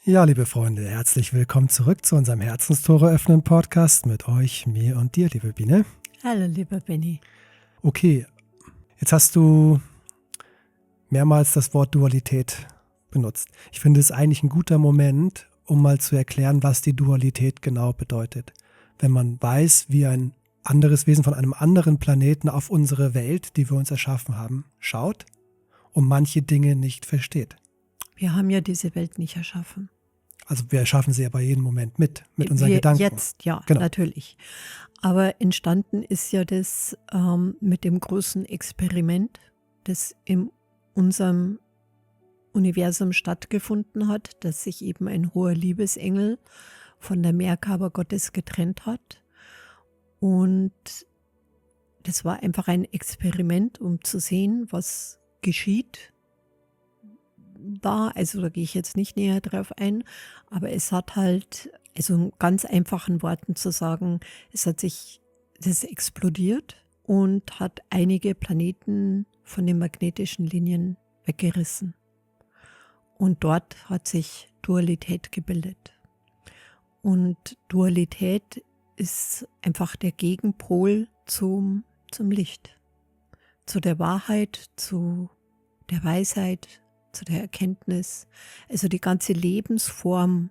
Ja, liebe Freunde, herzlich willkommen zurück zu unserem Herzenstore öffnen Podcast mit euch, mir und dir, liebe Biene. Hallo, lieber Benny. Okay, jetzt hast du mehrmals das Wort Dualität benutzt. Ich finde es eigentlich ein guter Moment, um mal zu erklären, was die Dualität genau bedeutet. Wenn man weiß, wie ein anderes Wesen von einem anderen Planeten auf unsere Welt, die wir uns erschaffen haben, schaut und manche Dinge nicht versteht. Wir haben ja diese Welt nicht erschaffen. Also wir erschaffen sie aber jeden Moment mit unseren Gedanken. Jetzt, ja, Genau. natürlich. Aber entstanden ist ja das mit dem großen Experiment, das in unserem Universum stattgefunden hat, dass sich eben ein hoher Liebesengel von der Mehrgabe Gottes getrennt hat. Und das war einfach ein Experiment, um zu sehen, was geschieht. Also da gehe ich jetzt nicht näher drauf ein, aber es hat halt, also in ganz einfachen Worten zu sagen, das explodiert und hat einige Planeten von den magnetischen Linien weggerissen. Und dort hat sich Dualität gebildet. Und Dualität ist einfach der Gegenpol zum Licht, zu der Wahrheit, zu der Weisheit, zu der Erkenntnis, also die ganze Lebensform,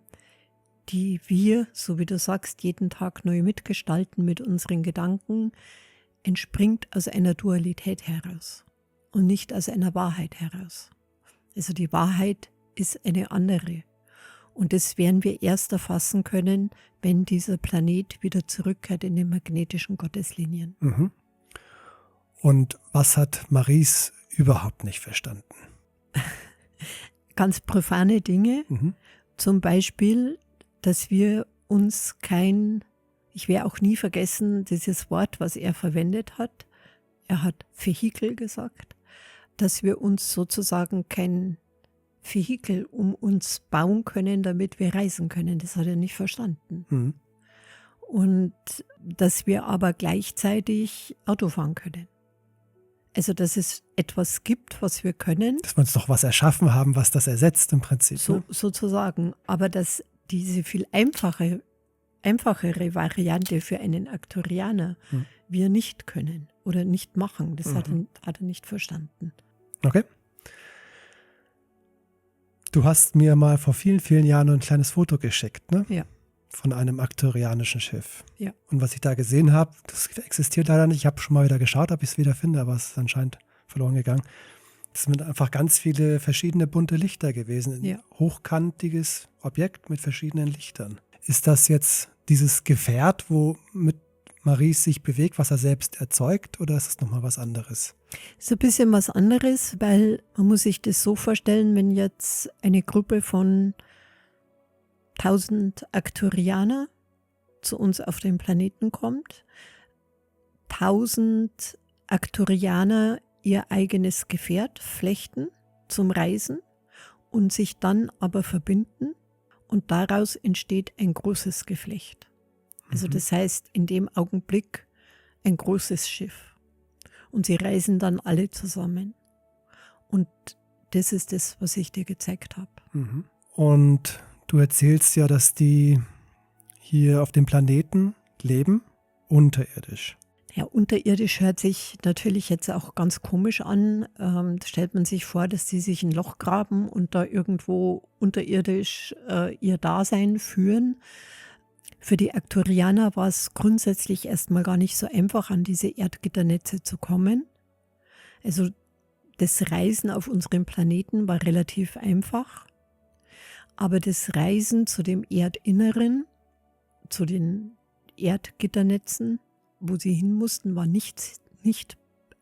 die wir, so wie du sagst, jeden Tag neu mitgestalten mit unseren Gedanken, entspringt aus einer Dualität heraus und nicht aus einer Wahrheit heraus. Also die Wahrheit ist eine andere. Und das werden wir erst erfassen können, wenn dieser Planet wieder zurückkehrt in den magnetischen Gotteslinien. Mhm. Und was hat Maries überhaupt nicht verstanden? Ganz profane Dinge, zum Beispiel, dass wir uns ich werde auch nie vergessen, dieses Wort, was er verwendet hat. Er hat Vehikel gesagt, dass wir uns sozusagen kein Vehikel um uns bauen können, damit wir reisen können. Das hat er nicht verstanden. Mhm. Und dass wir aber gleichzeitig Auto fahren können. Also, dass es etwas gibt, was wir können. Dass wir uns doch was erschaffen haben, was das ersetzt im Prinzip. Sozusagen. Aber dass diese viel einfachere Variante für einen Arcturianer wir nicht können oder nicht machen. Das hat er nicht verstanden. Okay. Du hast mir mal vor vielen, vielen Jahren ein kleines Foto geschickt, ne? Ja. Von einem arcturianischen Schiff. Ja. Und was ich da gesehen habe, das existiert leider nicht. Ich habe schon mal wieder geschaut, ob ich es wieder finde, aber es ist anscheinend verloren gegangen. Es sind einfach ganz viele verschiedene bunte Lichter gewesen. Ein hochkantiges Objekt mit verschiedenen Lichtern. Ist das jetzt dieses Gefährt, womit Maries sich bewegt, was er selbst erzeugt, oder ist es nochmal was anderes? Ist ein bisschen was anderes, weil man muss sich das so vorstellen, wenn jetzt eine Gruppe von 1000 Arcturianer zu uns auf den Planeten kommt, 1000 Arcturianer ihr eigenes Gefährt flechten zum Reisen und sich dann aber verbinden und daraus entsteht ein großes Geflecht. Also das heißt in dem Augenblick ein großes Schiff und sie reisen dann alle zusammen und das ist das, was ich dir gezeigt habe. Und du erzählst ja, dass die hier auf dem Planeten leben, unterirdisch. Ja, unterirdisch hört sich natürlich jetzt auch ganz komisch an. Stellt man sich vor, dass die sich ein Loch graben und da irgendwo unterirdisch ihr Dasein führen. Für die Arcturianer war es grundsätzlich erstmal gar nicht so einfach, an diese Erdgitternetze zu kommen. Also das Reisen auf unserem Planeten war relativ einfach. Aber das Reisen zu dem Erdinneren, zu den Erdgitternetzen, wo sie hin mussten, war nicht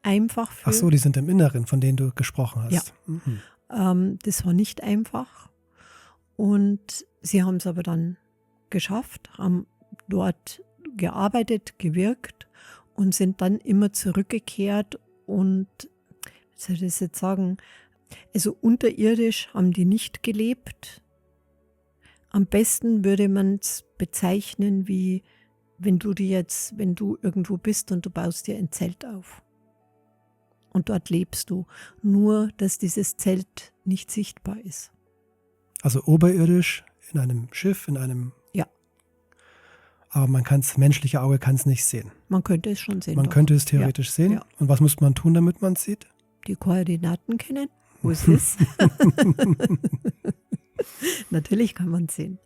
einfach. Ach so, die sind im Inneren, von denen du gesprochen hast. Ja, das war nicht einfach. Und sie haben es aber dann geschafft, haben dort gearbeitet, gewirkt und sind dann immer zurückgekehrt und, wie soll ich das jetzt sagen, also unterirdisch haben die nicht gelebt. Am besten würde man es bezeichnen wie, wenn du irgendwo bist und du baust dir ein Zelt auf. Und dort lebst du. Nur, dass dieses Zelt nicht sichtbar ist. Also oberirdisch in einem Schiff, in einem... Ja. Aber das menschliche Auge kann es nicht sehen. Man könnte es schon sehen. Man doch. könnte es theoretisch sehen. Ja. Und was muss man tun, damit man es sieht? Die Koordinaten kennen, wo es ist. Natürlich kann man es sehen.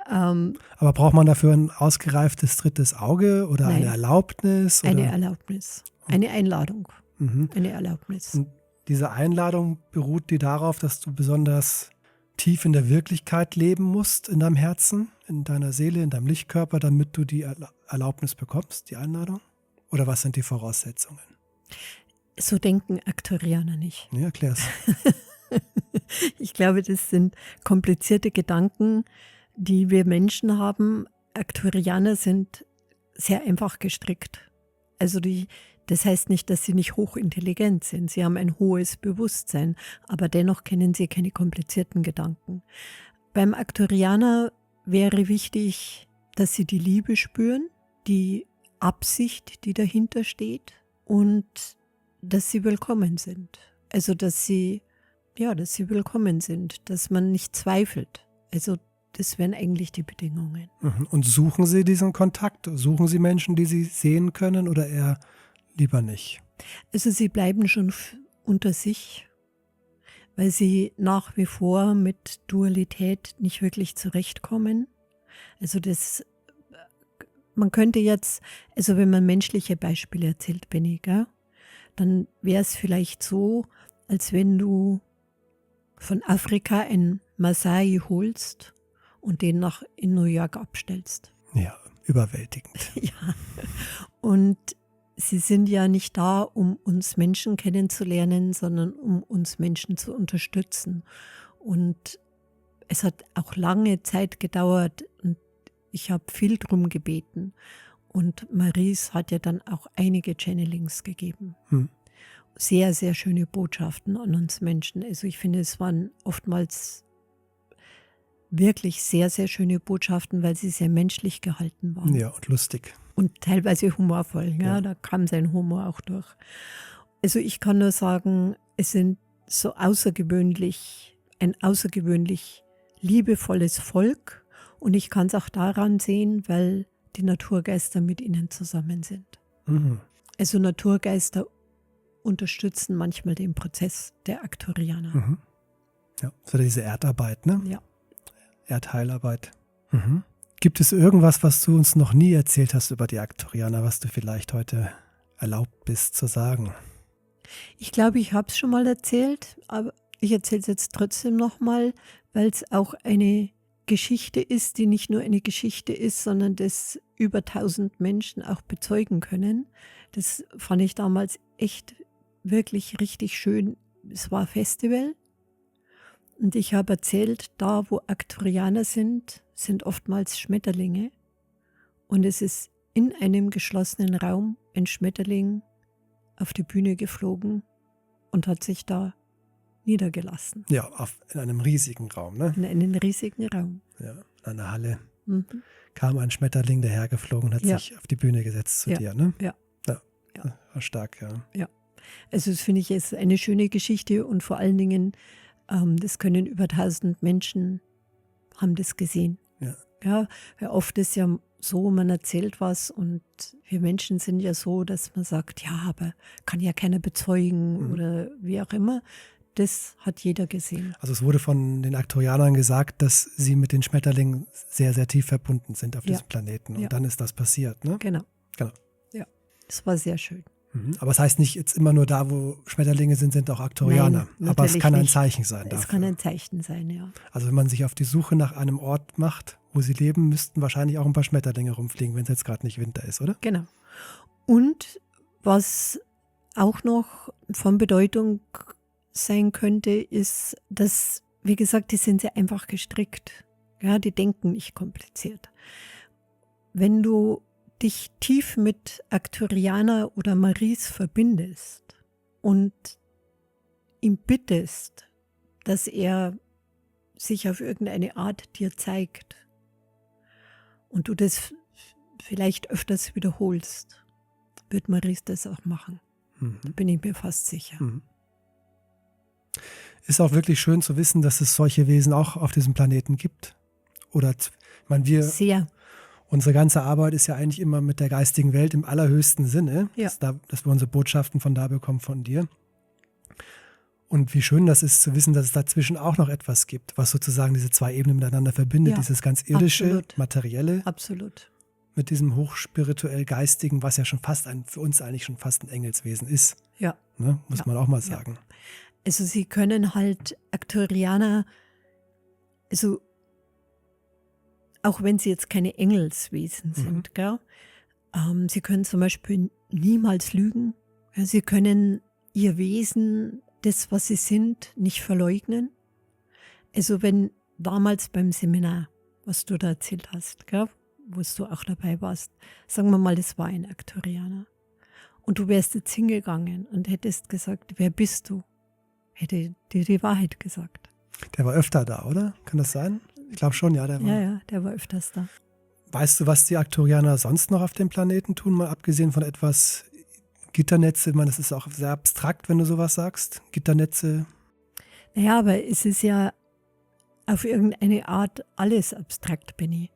Aber braucht man dafür ein ausgereiftes drittes Auge oder Nein. eine Erlaubnis? Oder? Eine Erlaubnis. Eine Einladung. Mhm. Eine Erlaubnis. Und diese Einladung beruht die darauf, dass du besonders tief in der Wirklichkeit leben musst, in deinem Herzen, in deiner Seele, in deinem Lichtkörper, damit du die Erlaubnis bekommst, die Einladung? Oder was sind die Voraussetzungen? So denken Aktorianer nicht. Ja, erklär's. Ich glaube, das sind komplizierte Gedanken, die wir Menschen haben. Aktorianer sind sehr einfach gestrickt. Also das heißt nicht, dass sie nicht hochintelligent sind. Sie haben ein hohes Bewusstsein, aber dennoch kennen sie keine komplizierten Gedanken. Beim Aktorianer wäre wichtig, dass sie die Liebe spüren, die Absicht, die dahinter steht und dass sie willkommen sind. Also dass sie willkommen sind, dass man nicht zweifelt. Also das wären eigentlich die Bedingungen. Und suchen Sie diesen Kontakt? Suchen Sie Menschen, die Sie sehen können oder eher lieber nicht? Also sie bleiben schon unter sich, weil sie nach wie vor mit Dualität nicht wirklich zurechtkommen. Also man könnte jetzt, also wenn man menschliche Beispiele erzählt, Benny, gell, dann wäre es vielleicht so, als wenn du von Afrika einen Masai holst und den in New York abstellst. Ja, überwältigend. Ja, und sie sind ja nicht da, um uns Menschen kennenzulernen, sondern um uns Menschen zu unterstützen. Und es hat auch lange Zeit gedauert und ich habe viel drum gebeten. Und Maurice hat ja dann auch einige Channelings gegeben. Sehr, sehr schöne Botschaften an uns Menschen. Also ich finde, es waren oftmals wirklich sehr, sehr schöne Botschaften, weil sie sehr menschlich gehalten waren. Ja, und lustig. Und teilweise humorvoll, ja, da kam sein Humor auch durch. Also ich kann nur sagen, es sind so ein außergewöhnlich liebevolles Volk und ich kann es auch daran sehen, weil die Naturgeister mit ihnen zusammen sind. Also Naturgeister unterstützen manchmal den Prozess der Aktorianer. Ja, so diese Erdarbeit, ne? Ja. Erdheilarbeit. Gibt es irgendwas, was du uns noch nie erzählt hast über die Aktorianer, was du vielleicht heute erlaubt bist zu sagen? Ich glaube, ich habe es schon mal erzählt, aber ich erzähle es jetzt trotzdem nochmal, weil es auch eine Geschichte ist, die nicht nur eine Geschichte ist, sondern das über 1000 Menschen auch bezeugen können. Das fand ich damals echt wirklich richtig schön. Es war ein Festival und ich habe erzählt, da wo Aktorianer sind oftmals Schmetterlinge und es ist in einem geschlossenen Raum ein Schmetterling auf die Bühne geflogen und hat sich da niedergelassen. Ja, in einem riesigen Raum, ne? In einem riesigen Raum. Ja, in einer Halle kam ein Schmetterling dahergeflogen und hat sich auf die Bühne gesetzt zu dir, ne? Ja. War stark, ja. Ja, also das finde ich ist eine schöne Geschichte und vor allen Dingen, das können über 1000 Menschen haben das gesehen. Ja, weil oft ist ja so, man erzählt was und wir Menschen sind ja so, dass man sagt, ja, aber kann ja keiner bezeugen oder wie auch immer. Das hat jeder gesehen. Also es wurde von den Aktorianern gesagt, dass sie mit den Schmetterlingen sehr, sehr tief verbunden sind auf diesem Planeten. Und dann ist das passiert, ne? Genau. Ja, das war sehr schön. Aber es heißt nicht jetzt immer nur da, wo Schmetterlinge sind auch Aktorianer. Nein, aber es kann ein nicht. Zeichen sein dafür. Es kann ein Zeichen sein, ja. Also wenn man sich auf die Suche nach einem Ort macht, wo sie leben, müssten wahrscheinlich auch ein paar Schmetterlinge rumfliegen, wenn es jetzt gerade nicht Winter ist, oder? Genau. Und was auch noch von Bedeutung sein könnte, ist, dass, wie gesagt, die sind sehr einfach gestrickt. Ja, die denken nicht kompliziert. Wenn du dich tief mit Aktorianer oder Maurice verbindest und ihm bittest, dass er sich auf irgendeine Art dir zeigt und du das vielleicht öfters wiederholst, wird Maurice das auch machen. Da bin ich mir fast sicher. Ist auch wirklich schön zu wissen, dass es solche Wesen auch auf diesem Planeten gibt Oder, ich meine, Sehr. unsere ganze Arbeit ist ja eigentlich immer mit der geistigen Welt im allerhöchsten Sinne, Ja. dass wir unsere Botschaften von da bekommen, von dir. Und wie schön das ist zu wissen, dass es dazwischen auch noch etwas gibt, was sozusagen diese zwei Ebenen miteinander verbindet. Ja, dieses ganz irdische, absolut. materielle Absolut. mit diesem hochspirituell geistigen, was ja schon fast für uns eigentlich schon fast ein Engelswesen ist. Ja. Ne? Muss Ja. man auch mal Ja. sagen. Also sie können halt Arcturianer, also auch wenn sie jetzt keine Engelswesen sind, gell? Sie können zum Beispiel niemals lügen. Ja, sie können ihr Wesen, das, was sie sind, nicht verleugnen. Also wenn damals beim Seminar, was du da erzählt hast, gell? Wo du auch dabei warst, sagen wir mal, das war ein Arcturianer. Und du wärst jetzt hingegangen und hättest gesagt, wer bist du? Hätte dir die Wahrheit gesagt. Der war öfter da, oder? Kann das sein? Ich glaube schon, ja. Der war. Ja, der war öfters da. Weißt du, was die Arcturianer sonst noch auf dem Planeten tun, mal abgesehen von etwas Gitternetze? Ich meine, das ist auch sehr abstrakt, wenn du sowas sagst. Gitternetze. Naja, aber es ist ja auf irgendeine Art alles abstrakt, Benni.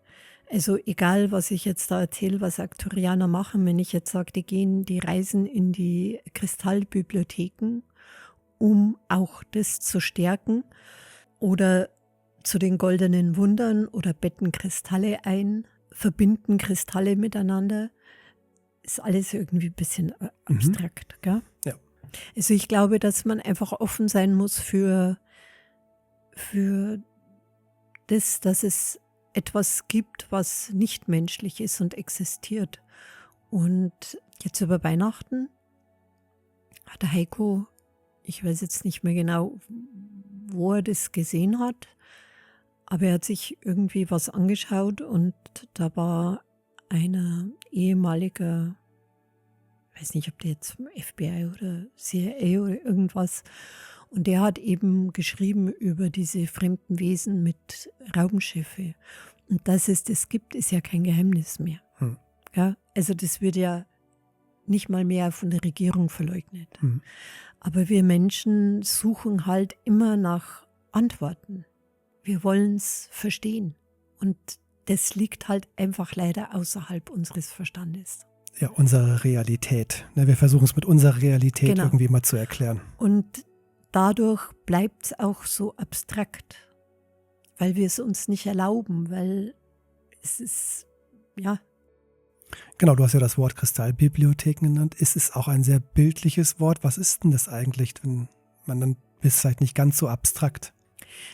Also egal, was ich jetzt da erzähle, was Arcturianer machen, wenn ich jetzt sage, die reisen in die Kristallbibliotheken, um auch das zu stärken, oder zu den goldenen Wundern oder betten Kristalle ein, verbinden Kristalle miteinander, ist alles irgendwie ein bisschen abstrakt. Gell? Ja. Also ich glaube, dass man einfach offen sein muss für das, dass es etwas gibt, was nicht menschlich ist und existiert. Und jetzt über Weihnachten hat der Heiko, ich weiß jetzt nicht mehr genau, wo er das gesehen hat, aber er hat sich irgendwie was angeschaut und da war einer ehemaliger, ich weiß nicht, ob der jetzt FBI oder CIA oder irgendwas, und der hat eben geschrieben über diese fremden Wesen mit Raumschiffe. Und dass es das gibt, ist ja kein Geheimnis mehr. Ja, also das wird ja nicht mal mehr von der Regierung verleugnet. Aber wir Menschen suchen halt immer nach Antworten. Wir wollen es verstehen. Und das liegt halt einfach leider außerhalb unseres Verstandes. Ja, unsere Realität. Wir versuchen es mit unserer Realität irgendwie mal zu erklären. Und dadurch bleibt es auch so abstrakt, weil wir es uns nicht erlauben, weil es ist, ja. Genau, du hast ja das Wort Kristallbibliotheken genannt. Es ist auch ein sehr bildliches Wort. Was ist denn das eigentlich, wenn man dann ist vielleicht nicht ganz so abstrakt?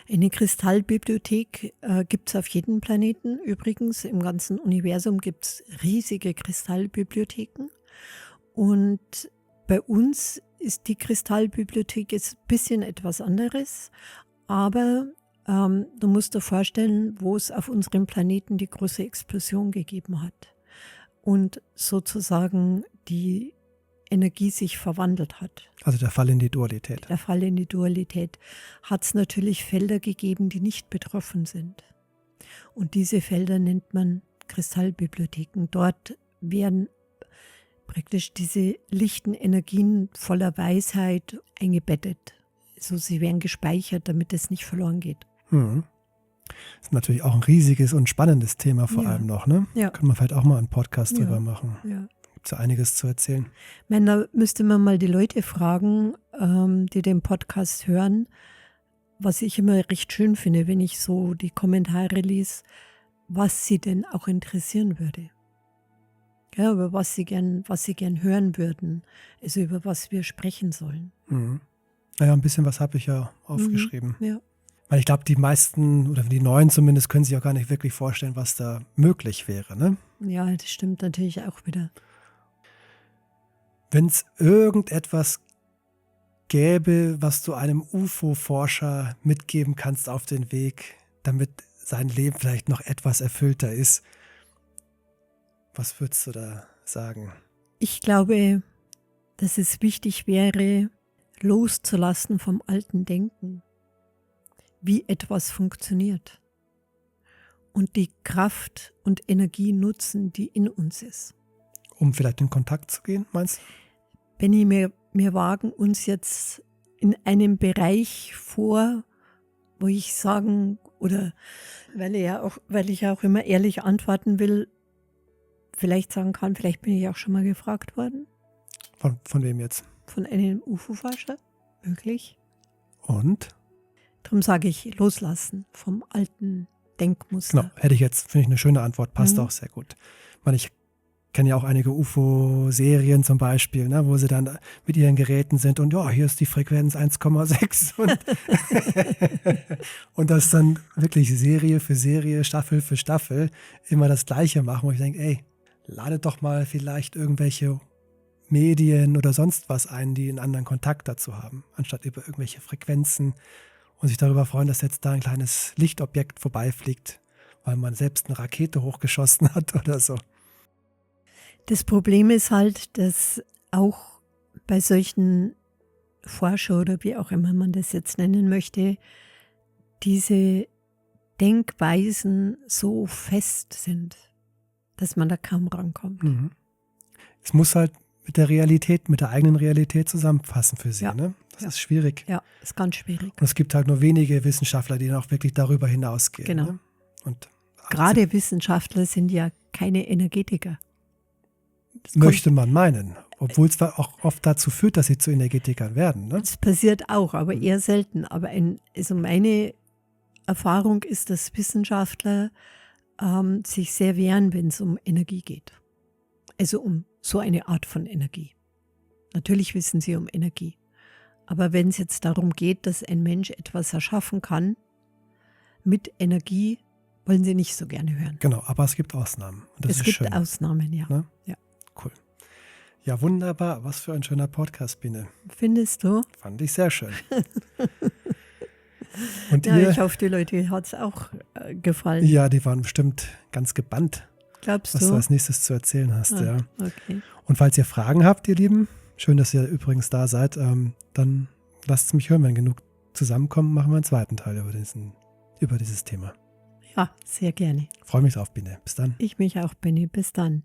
Eine Kristallbibliothek gibt es auf jedem Planeten. Übrigens, im ganzen Universum gibt es riesige Kristallbibliotheken. Und bei uns ist die Kristallbibliothek jetzt ein bisschen etwas anderes. Aber du musst dir vorstellen, wo es auf unserem Planeten die große Explosion gegeben hat. Und sozusagen die Energie sich verwandelt hat. Also der Fall in die Dualität. Der Fall in die Dualität hat es natürlich Felder gegeben, die nicht betroffen sind. Und diese Felder nennt man Kristallbibliotheken. Dort werden praktisch diese lichten Energien voller Weisheit eingebettet. Also sie werden gespeichert, damit es nicht verloren geht. Das ist natürlich auch ein riesiges und spannendes Thema vor allem noch. Ne? Ja. Können wir vielleicht auch mal einen Podcast drüber machen. Ja. Gibt es ja einiges zu erzählen. Ich meine, da müsste man mal die Leute fragen, die den Podcast hören, was ich immer recht schön finde, wenn ich so die Kommentare lese, was sie denn auch interessieren würde. Ja, über was sie gern hören würden, also über was wir sprechen sollen. Naja, ein bisschen was habe ich ja aufgeschrieben. Ja. Weil ich glaube, die meisten oder die Neuen zumindest können sich auch gar nicht wirklich vorstellen, was da möglich wäre. Ne? Ja, das stimmt natürlich auch wieder. Wenn es irgendetwas gäbe, was du einem UFO-Forscher mitgeben kannst auf den Weg, damit sein Leben vielleicht noch etwas erfüllter ist, was würdest du da sagen? Ich glaube, dass es wichtig wäre, loszulassen vom alten Denken, wie etwas funktioniert und die Kraft und Energie nutzen, die in uns ist. Um vielleicht in Kontakt zu gehen, meinst du? Benni, wir wagen uns jetzt in einem Bereich vor, wo ich sagen Oder weil ich ja auch immer ehrlich antworten will, vielleicht sagen kann, vielleicht bin ich auch schon mal gefragt worden. Von wem jetzt? Von einem UFO-Forscher, möglich. Und? Darum sage ich, loslassen vom alten Denkmuster. Genau, hätte ich jetzt, finde ich, eine schöne Antwort, passt auch sehr gut. Weil ich kenne ja auch einige UFO-Serien zum Beispiel, ne, wo sie dann mit ihren Geräten sind und ja, hier ist die Frequenz 1,6 und das dann wirklich Serie für Serie, Staffel für Staffel immer das Gleiche machen, wo ich denke, ey, ladet doch mal vielleicht irgendwelche Medien oder sonst was ein, die einen anderen Kontakt dazu haben, anstatt über irgendwelche Frequenzen und sich darüber freuen, dass jetzt da ein kleines Lichtobjekt vorbeifliegt, weil man selbst eine Rakete hochgeschossen hat oder so. Das Problem ist halt, dass auch bei solchen Forscher oder wie auch immer man das jetzt nennen möchte, diese Denkweisen so fest sind, dass man da kaum rankommt. Mhm. Es muss halt mit der Realität, mit der eigenen Realität zusammenpassen für sie. Ja. Ne? Das ist schwierig. Ja, ist ganz schwierig. Und es gibt halt nur wenige Wissenschaftler, die dann auch wirklich darüber hinausgehen. Genau. Ne? Und gerade Wissenschaftler sind ja keine Energetiker. Möchte man meinen. Obwohl es auch oft dazu führt, dass sie zu Energetikern werden. Ne? Das passiert auch, aber eher selten. Aber also meine Erfahrung ist, dass Wissenschaftler sich sehr wehren, wenn es um Energie geht. Also um so eine Art von Energie. Natürlich wissen sie um Energie. Aber wenn es jetzt darum geht, dass ein Mensch etwas erschaffen kann mit Energie, wollen sie nicht so gerne hören. Genau, aber es gibt Ausnahmen. Und das es ist gibt schön. Ausnahmen, ja. Ne? Ja. Cool. Ja, wunderbar. Was für ein schöner Podcast, Biene. Findest du? Fand ich sehr schön. Und Ja, ihr? ich hoffe, die Leute hat es auch gefallen. Ja, die waren bestimmt ganz gebannt, Glaubst was du? du als nächstes zu erzählen hast. Ja. Okay. Und falls ihr Fragen habt, ihr Lieben, schön, dass ihr übrigens da seid, dann lasst es mich hören. Wenn genug zusammenkommen, machen wir einen zweiten Teil über dieses Thema. Ja, sehr gerne. Freue mich drauf, Biene. Bis dann. Ich mich auch, Benny. Bis dann.